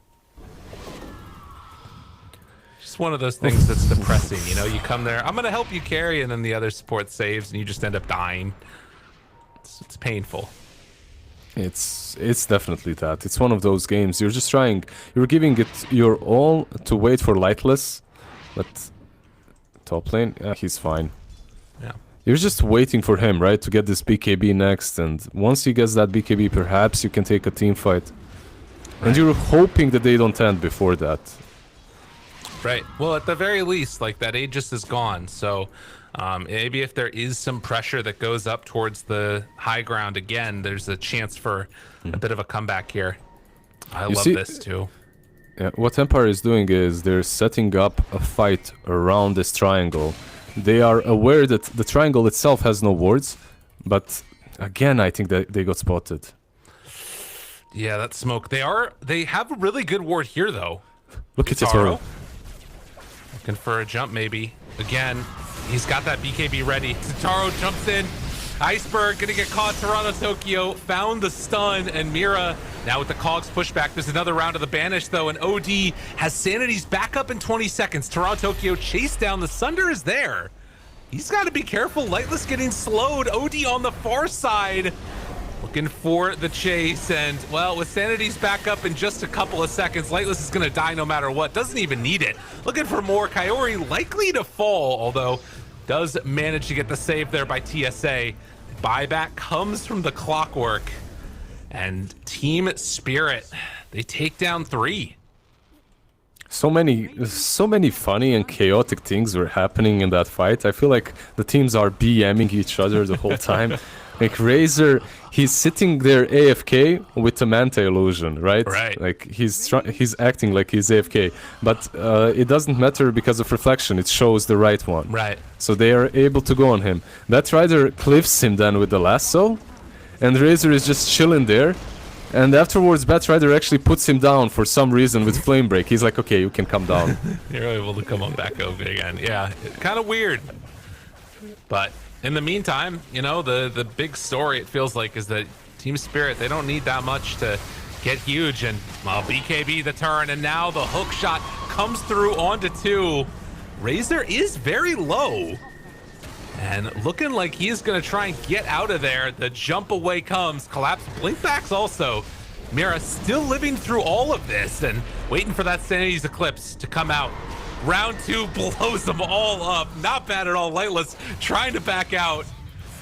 Just one of those things that's depressing, you know. You come there, I'm gonna help you carry, and then the other support saves, and you just end up dying. It's painful. It's definitely that. It's one of those games. You're just trying. You're giving it your all to wait for Lightless, but top lane, he's fine. Yeah. You're just waiting for him, right, to get this BKB next, and once he gets that BKB, perhaps you can take a team fight. Right. And you're hoping that they don't end before that. Right. Well, at the very least, like, that Aegis is gone, so maybe if there is some pressure that goes up towards the high ground again, there's a chance for a bit of a comeback here. I love this too. Yeah, what Empire is doing is they're setting up a fight around this triangle. They are aware that the triangle itself has no wards, but again, I think that they got spotted. Yeah, that smoke. They have a really good ward here, though. Look at Taro. Looking for a jump, maybe. Again, he's got that BKB ready. Taro jumps in. Iceberg gonna get caught. Toronto Tokyo found the stun, and Mira now with the Cogs pushback. There's another round of the banish though, and OD has Sanity's back up in 20 seconds. Toronto Tokyo chased down. The Sunder is there. He's got to be careful. Lightless getting slowed. OD on the far side, looking for the chase, and well, with Sanity's back up in just a couple of seconds, Lightless is gonna die no matter what. Doesn't even need it. Looking for more. Kaori likely to fall, although does manage to get the save there by TSA. Buyback comes from the Clockwork, and TSpirit, they take down 3. So many funny and chaotic things were happening in that fight. I feel like the teams are BMing each other the whole time. Like Razor, he's sitting there AFK with the Manta illusion, right? Right. Like he's acting like he's AFK, but it doesn't matter because of reflection. It shows the right one. Right. So they are able to go on him. Batrider cliffs him then with the lasso, and Razor is just chilling there. And afterwards, Batrider actually puts him down for some reason with Flame Break. He's like, okay, you can come down. You're able to come on back over again. Yeah, kind of weird. But in the meantime, you know, the big story, it feels like, is that TSpirit, they don't need that much to get huge. And, well, BKB the turn, and now the hook shot comes through onto 2. Razor is very low. And looking like he is going to try and get out of there. The jump away comes. Collapse blinkbacks also. Mira still living through all of this and waiting for that Sanity's Eclipse to come out. Round 2 blows them all up. Not bad at all. Lightless trying to back out.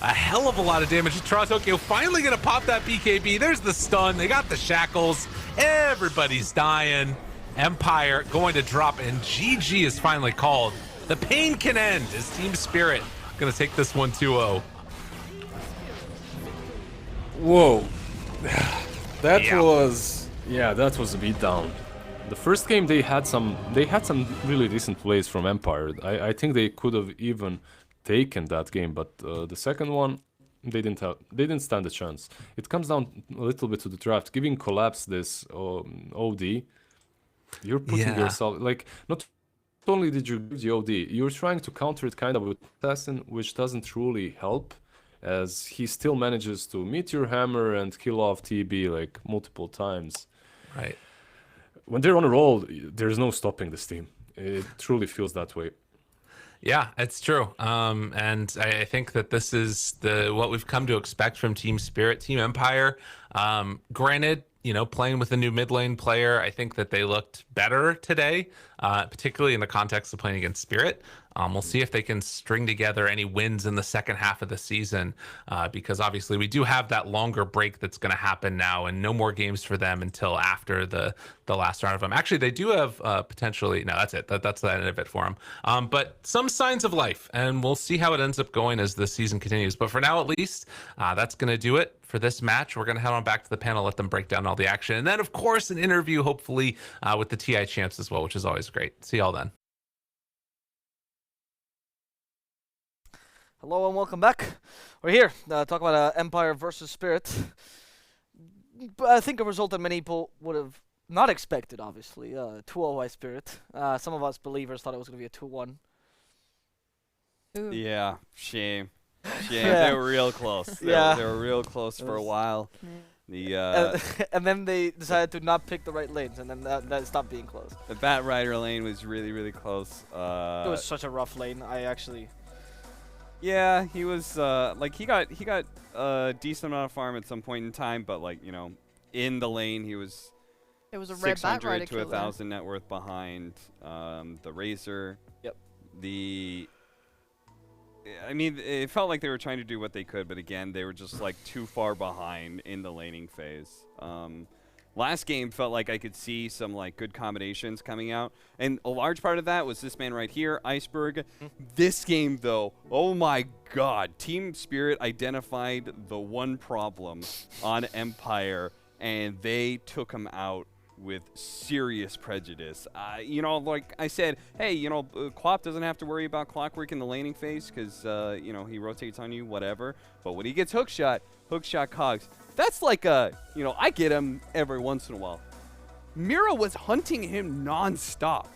A hell of a lot of damage. Tokyo finally going to pop that BKB. There's the stun. They got the shackles. Everybody's dying. Empire going to drop, and GG is finally called. The pain can end as TeamSpirit going to take this one 2-0. Whoa. That Yeah. was a beatdown. The first game they had some really decent plays from Empire. I think they could have even taken that game, but the second one they didn't stand a chance. It comes down a little bit to the draft. Giving Collapse this OD, you're putting yourself, like, not only did you give the OD, you're trying to counter it kind of with Assassin, which doesn't truly help, as he still manages to meet your hammer and kill off TB like multiple times. Right. When they're on a roll, there's no stopping this team. It truly feels that way. Yeah, it's true. And I think that this is what we've come to expect from TeamSpirit. Team Empire, granted, playing with a new mid lane player, I think that they looked better today, particularly in the context of playing against Spirit. We'll see if they can string together any wins in the second half of the season, because obviously we do have that longer break that's going to happen now, and no more games for them until after the last round of them. Actually, they do have potentially, no, that's it. That's the end of it for them. But some signs of life, and we'll see how it ends up going as the season continues. But for now, at least, that's going to do it for this match. We're going to head on back to the panel, let them break down all the action, and then, of course, an interview, hopefully, with the TI champs as well, which is always great. See y'all then. Hello and welcome back. We're here talking about Empire versus Spirit. I think a result that many people would have not expected, obviously. 2-0 by Spirit. Some of us believers thought it was going to be a 2-1. Yeah, shame. Yeah. They were real close. They were real close for a while. And then they decided to not pick the right lanes, and then that stopped being close. The Bat Rider lane was really, really close. It was such a rough lane. Yeah, he was he got a decent amount of farm at some point in time, but in the lane he was. It was a red Bat 600 Rider to killer. 1,000 net worth behind the Razor. Yep. I mean, it felt like they were trying to do what they could, but again, they were just too far behind in the laning phase. Last game felt like I could see some good combinations coming out, and a large part of that was this man right here, Iceberg. This game, though, oh my God, TeamSpirit identified the one problem on Empire, and they took him out with serious prejudice. Like I said, hey, Quap doesn't have to worry about clockwork in the laning phase because, he rotates on you, whatever. But when he gets hookshot cogs, that's I get him every once in a while. Mira was hunting him nonstop.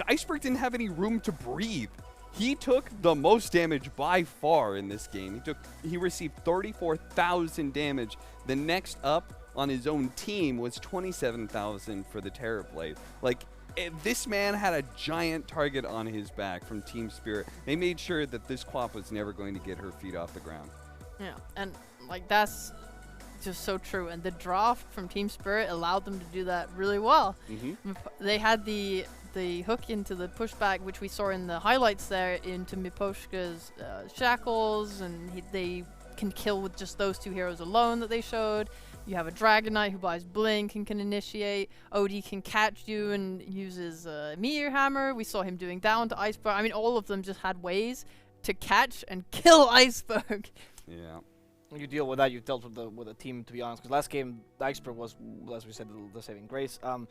Iceberg didn't have any room to breathe. He took the most damage by far in this game. He received 34,000 damage. The next up on his own team was 27,000 for the Terrorblade. This man had a giant target on his back from TeamSpirit. They made sure that this Quap was never going to get her feet off the ground. Yeah, and that's just so true. And the draft from TeamSpirit allowed them to do that really well. They had the hook into the pushback, which we saw in the highlights there, into Miposhka's shackles, and they can kill with just those two heroes alone that they showed. You have a Dragon Knight who buys Blink and can initiate. OD can catch you and uses Meteor Hammer. We saw him doing down to Iceberg. I mean, all of them just had ways to catch and kill Iceberg. Yeah. You deal with that. You've dealt with the team, to be honest. Because last game, the Iceberg was, as we said, the saving grace. I'm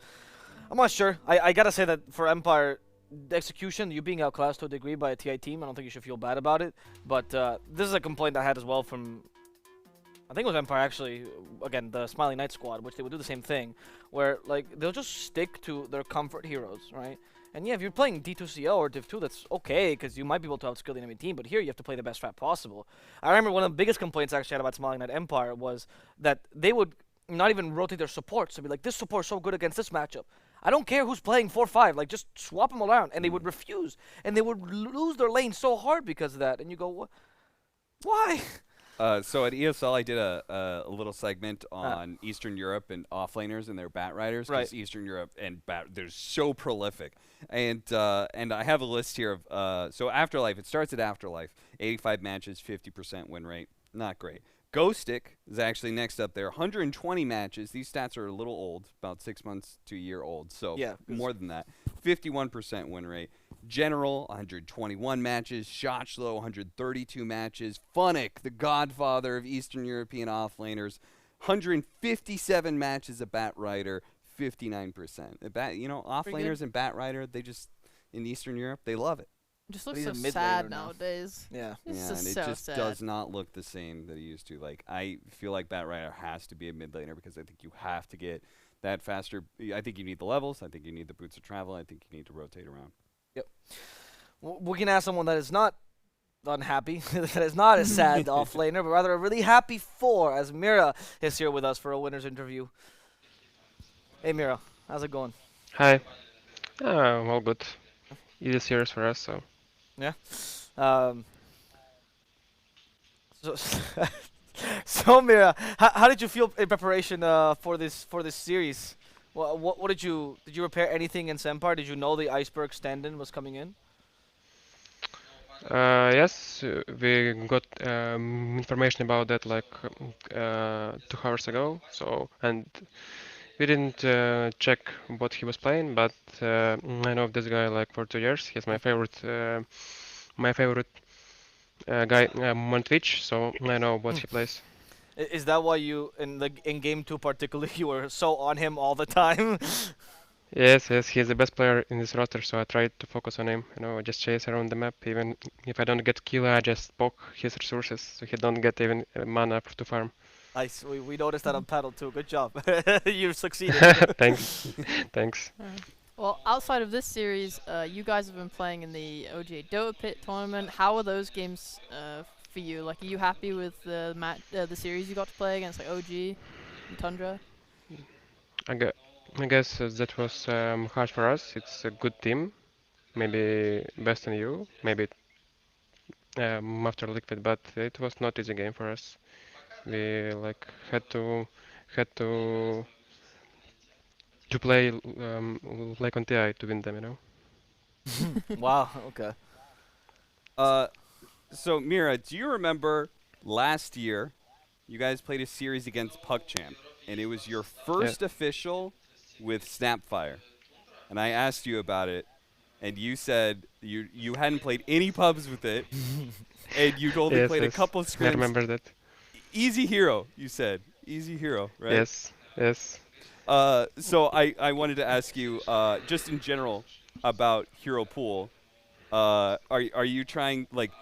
not sure. I gotta say that for Empire, the execution, you being outclassed to a degree by a TI team, I don't think you should feel bad about it. But this is a complaint I had as well from, I think it was Empire actually, again, the Smiling Knight squad, which they would do the same thing, where they'll just stick to their comfort heroes, right? And yeah, if you're playing D2CL or Div 2, that's okay, because you might be able to outskill the enemy team, but here you have to play the best strat possible. I remember one of the biggest complaints I actually had about Smiling Knight Empire was that they would not even rotate their supports to be like, this support's so good against this matchup. I don't care who's playing 4-5, just swap them around. And they would refuse. And they would lose their lane so hard because of that. And you go, what? Why? So at ESL, I did a little segment on Eastern Europe and offlaners and their Bat Riders. Because Eastern Europe and they're so prolific. And I have a list here of so Afterlife. It starts at Afterlife. 85 matches, 50% win rate. Not great. Ghostic is actually next up there. 120 matches. These stats are a little old, about 6 months to a year old. So Yeah, 'cause- more than that. 51% win rate. General, 121 matches. Shotchlow, 132 matches. Funnick, the godfather of Eastern European offlaners, 157 matches a Bat Rider, 59%. Offlaners and Bat Rider, they just, in Eastern Europe, they love it. Just But looks he's so a mid sad laner now. nowadays. Yeah. It's Yeah, just and it so just sad. does not look the same that he used to. Like, I feel like Bat Rider has to be a mid laner because I think you have to get that faster. I think you need the levels. I think you need the boots of travel. I think you need to rotate around. We can ask someone that is not unhappy, that is not a sad offlaner, but rather a really happy 4, as Mira is here with us for a winner's interview. Hey Mira, how's it going? Hi. All good. Easy series for us, so. Um, so, so Mira, how did you feel in preparation for this series? What did you repair anything in Sempar? Did you know the Iceberg stand-in was coming in? Yes, we got information about that like 2 hours ago. So, and we didn't check what he was playing, but I know this guy like for 2 years. He's my favorite guy on Twitch. So I know what he plays. Is that why you in game 2 particularly you were so on him all the time? Yes, he's the best player in this roster, so I tried to focus on him. I just chase around the map. Even if I don't get kill, I just poke his resources, so he don't get even mana to farm. Nice. We noticed that on paddle too. Good job. You succeeded. Thanks. Well, outside of this series, you guys have been playing in the OGA Dota Pit tournament. How are those games for you? Like, are you happy with the series you got to play against like OG and Tundra? I guess that was hard for us. It's a good team, maybe best in EU, maybe after Liquid, but it was not easy game for us. We like had to play like on TI to win them. Wow. Okay. So Mira, do you remember last year you guys played a series against PuckChamp, and it was your first official with Snapfire, and I asked you about it, and you said you hadn't played any pubs with it, and you'd only played a couple of scrims. I remember that. Easy hero, you said. Easy hero, right? Yes. So I wanted to ask you, just in general, about hero pool. Are you trying, like,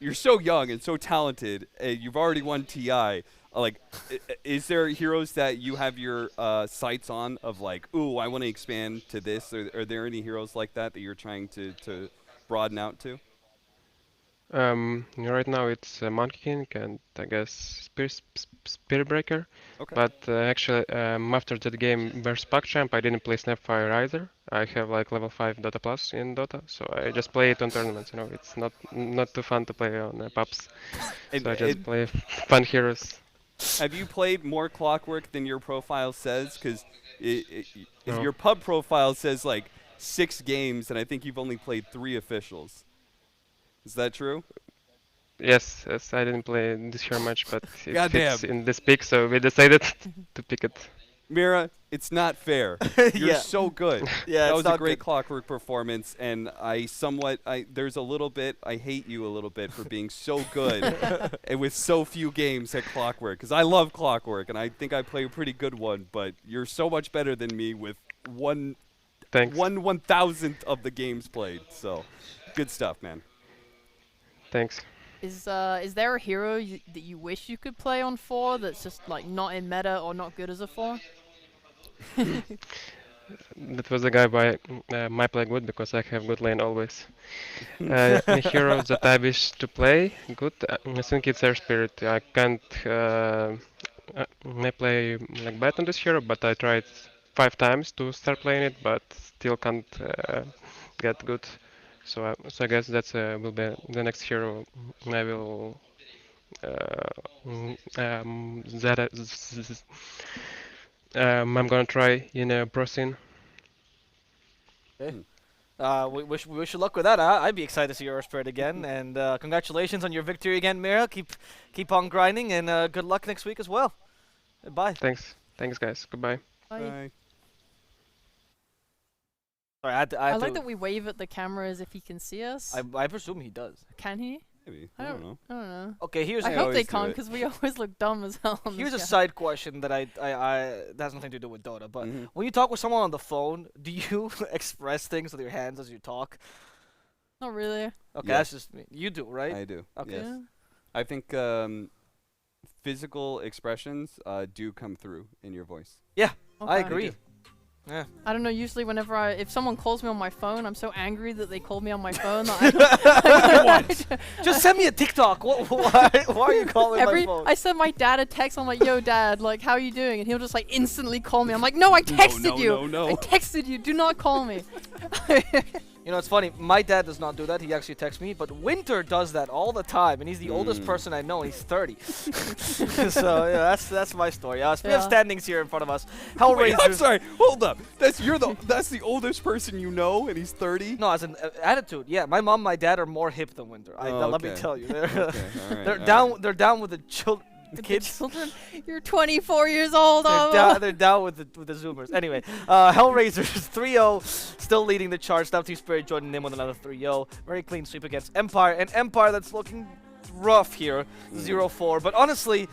you're so young and so talented, and you've already won TI. Like, is there heroes that you have your sights on of like, ooh, I want to expand to this? Are there any heroes like that you're trying to broaden out to? Right now it's Monkey King and I guess Spirit Breaker. Okay. But actually, after that game versus PuckChamp, I didn't play Snapfire either. I have like level 5 Dota Plus in Dota, so I just play it on tournaments. It's not too fun to play on pubs. So I just play fun heroes. Have you played more Clockwork than your profile says? Because No. your pub profile says like 6 games, and I think you've only played 3 officials. Is that true? Yes, I didn't play this hero much, but it Goddamn. fits in this pick, so we decided to pick it. Mira, it's not fair. You're Yeah. so good. Yeah, That it's was a not great good. Clockwork performance, and there's a little bit, I hate you a little bit for being so good and with so few games at Clockwork, because I love Clockwork, and I think I play a pretty good one, but you're so much better than me with Thanks. 1/1000th of the games played. So, good stuff, man. Thanks. Is there a hero that you wish you could play on 4 that's just like not in meta or not good as a 4? That was the guy by my play good because I have good lane always. A hero that I wish to play good, I think it's TSpirit. I can't I play like bad on this hero, but I tried 5 times to start playing it, but still can't get good. So I guess that's will be the next hero I will I'm gonna try in a pro scene. Okay. We wish you luck with that. I'd be excited to see EuroSpirit again, and congratulations on your victory again, Mira. Keep on grinding, and good luck next week as well. Bye. Thanks, guys. Goodbye. Bye. Sorry, I like that we wave at the camera as if he can see us. I presume he does. Can he? Maybe. I I don't don't know. I don't know. Okay, here's I I hope always they do can't it. because we always look dumb as hell. On here's a this side question that that has nothing to do with Dota, but Mhm. when you talk with someone on the phone, do you express things with your hands as you talk? Not really. Okay, Yeah. that's just me. You do, right? I do. Okay. Yes. Yeah. I think physical expressions do come through in your voice. I Okay. agree. Yeah. I don't know. Usually, whenever if someone calls me on my phone, I'm so angry that they called me on my phone. That Just send me a TikTok. Why are you calling my phone? I send my dad a text. I'm like, "Yo, Dad, like, how you doing?" And he'll just like instantly call me. I'm like, "No, I texted you. No. I texted you. Do not call me." You know, it's funny. My dad does not do that. He actually texts me, but Winter does that all the time, and he's the oldest person I know. And he's 30. So yeah, that's my story. We have Yeah. standings here in front of us. Wait, Hellraiser. I'm sorry. Hold up. That's the oldest person you know, and he's 30. No, as an attitude. Yeah, my mom, my dad are more hip than Winter. Let me okay. tell you, they're Okay, all right, they're all down. right. They're down with the The kids. children, you're 24 years old. They're down with the Zoomers. Anyway, Hellraisers 3-0, still leading the charts. Now TSpirit joining in with another 3-0. Very clean sweep against Empire. And Empire that's looking rough here, 0-4. But honestly,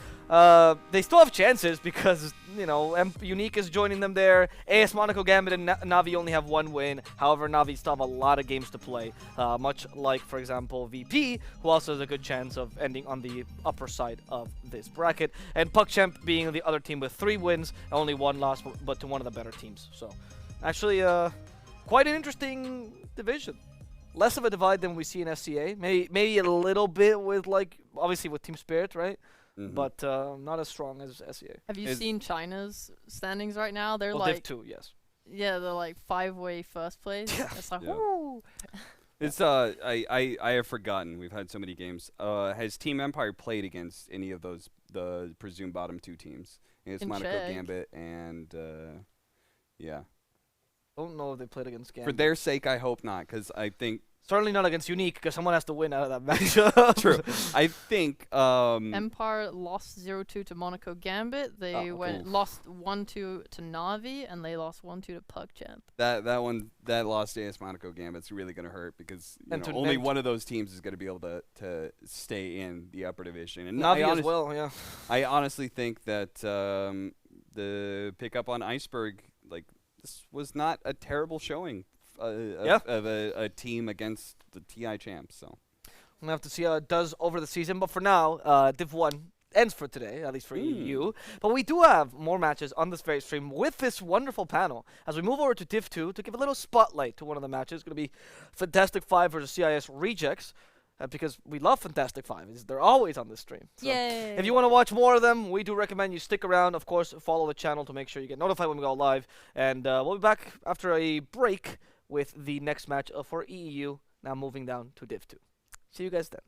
they still have chances because, you know, Unique is joining them there. AS Monaco Gambit and Navi only have one win. However, Navi still have a lot of games to play, much like, for example, VP, who also has a good chance of ending on the upper side of this bracket. And PuckChamp being the other team with 3 wins, only 1 loss, but to one of the better teams. So, actually, quite an interesting division. Less of a divide than we see in SCA. Maybe a little bit with, like, obviously with TSpirit, right? Mhm. But not as strong as SCA. Have you Is- seen China's standings right now? They're Well, Div like, 2, yes. yeah, they're like 5-way first place. Yeah. It's like, Yeah. woo. It's I have forgotten. We've had so many games. Has Team Empire played against any of the presumed bottom 2 teams? It's Can Monaco check. Gambit and yeah. Don't know if they played against Gambit. For their sake, I hope not, because I think Certainly not against Unique, because someone has to win out of that match. true. I think Empire lost 0-2 to Monaco Gambit. They okay. lost 1-2 to Navi, and they lost 1-2 to PuckChamp. that lost AS Monaco Gambit's really going to hurt because And to only and- one of those teams is going to be able to stay in the upper division. And Navi as well, yeah. I honestly think that the pickup on Iceberg, like, this was not a terrible showing of a team against the TI champs. So I'm going to have to see how it does over the season. But for now, Div 1 ends for today, at least for EU. But we do have more matches on this very stream with this wonderful panel. As we move over to Div 2 to give a little spotlight to one of the matches. It's going to be Fantastic 5 versus CIS Rejects. Because we love Fantastic 5. They're always on this stream. So Yay! if you want to watch more of them, we do recommend you stick around. Of course, follow the channel to make sure you get notified when we go live. And we'll be back after a break with the next match for EEU. Now moving down to Div 2. See you guys then.